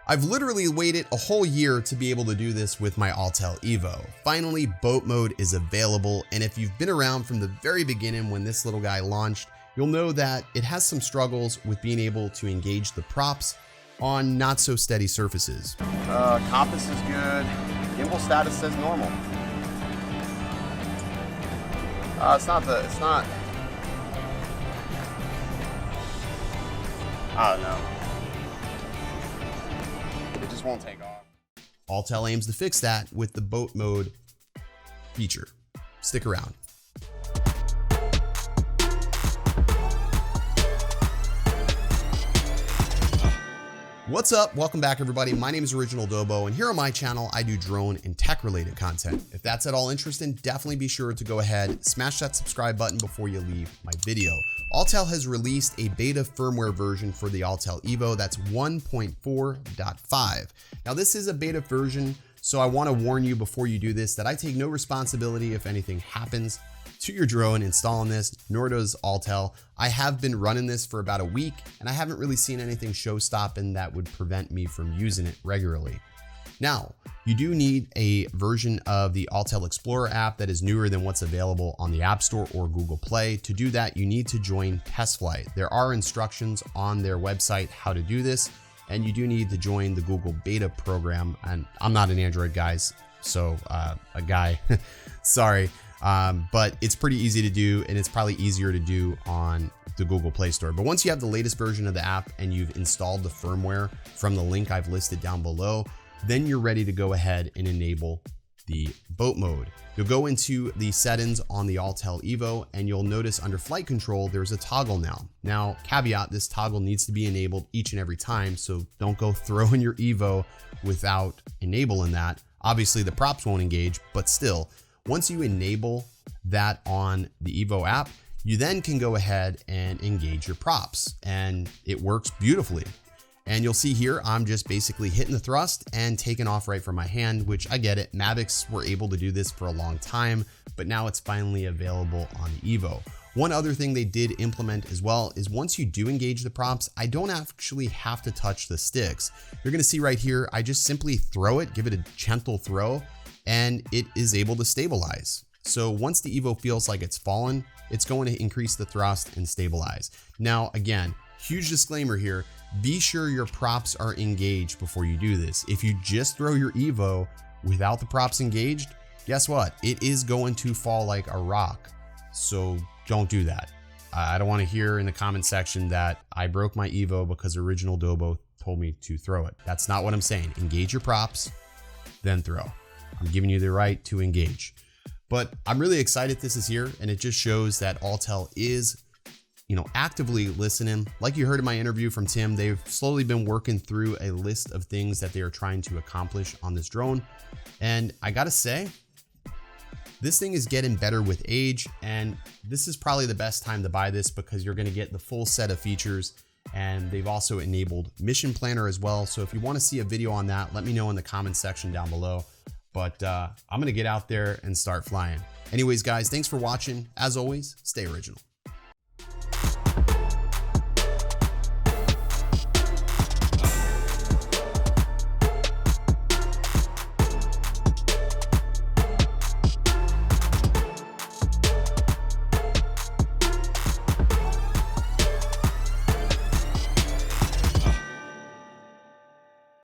I've literally waited a whole year to be able to do this with my Autel EVO. Finally, boat mode is available, and if you've been around from the very beginning when this little guy launched, you'll know that it has some struggles with being able to engage the props on not so steady surfaces. Compass is good. Gimbal status says normal. It's not, I don't know. It just won't take off. Autel aims to fix that with the boat mode feature. Stick around. What's up? Welcome back, everybody. My name is Original Dobo, and here on my channel, I do drone and tech related content. If that's at all interesting, definitely be sure to go ahead, smash that subscribe button before you leave my video. Autel has released a beta firmware version for the Autel EVO that's 1.4.5. Now, this is a beta version, so I want to warn you before you do this that I take no responsibility if anything happens to your drone installing this, nor does Autel. I have been running this for about a week, and I haven't really seen anything show-stopping that would prevent me from using it regularly. Now, you do need a version of the Autel Explorer app that is newer than what's available on the App Store or Google Play. To do that, you need to join TestFlight. There are instructions on their website how to do this, and you do need to join the Google Beta program. And I'm not an Android guy, so sorry. But it's pretty easy to do, and it's probably easier to do on the Google Play Store. But once you have the latest version of the app and you've installed the firmware from the link I've listed down below, then you're ready to go ahead and enable the boat mode. You'll go into the settings on the Autel EVO, and you'll notice under flight control, there's a toggle now. Now, caveat, this toggle needs to be enabled each and every time, so don't go throwing your EVO without enabling that. Obviously, the props won't engage, but still, once you enable that on the EVO app, you then can go ahead and engage your props, and it works beautifully. And you'll see here, I'm just basically hitting the thrust and taking off right from my hand, which I get it. Mavics were able to do this for a long time, but now it's finally available on the EVO. One other thing they did implement as well is once you do engage the props, I don't actually have to touch the sticks. You're gonna see right here, I just simply throw it, give it a gentle throw, and it is able to stabilize. So once the EVO feels like it's fallen, it's going to increase the thrust and stabilize. Now, again, huge disclaimer here, be sure your props are engaged before you do this. If you just throw your EVO without the props engaged, guess what? It is going to fall like a rock. So don't do that. I don't want to hear in the comment section that I broke my EVO because Original Dobo told me to throw it. That's not what I'm saying. Engage your props, then throw. I'm giving you the right to engage. But I'm really excited this is here, and it just shows that Autel is, actively listening. Like you heard in my interview from Tim, they've slowly been working through a list of things that they are trying to accomplish on this drone. And I gotta say, this thing is getting better with age, and this is probably the best time to buy this because you're gonna get the full set of features, and they've also enabled Mission Planner as well. So if you wanna see a video on that, let me know in the comments section down below. But I'm gonna get out there and start flying. Anyways, guys, thanks for watching. As always, stay original.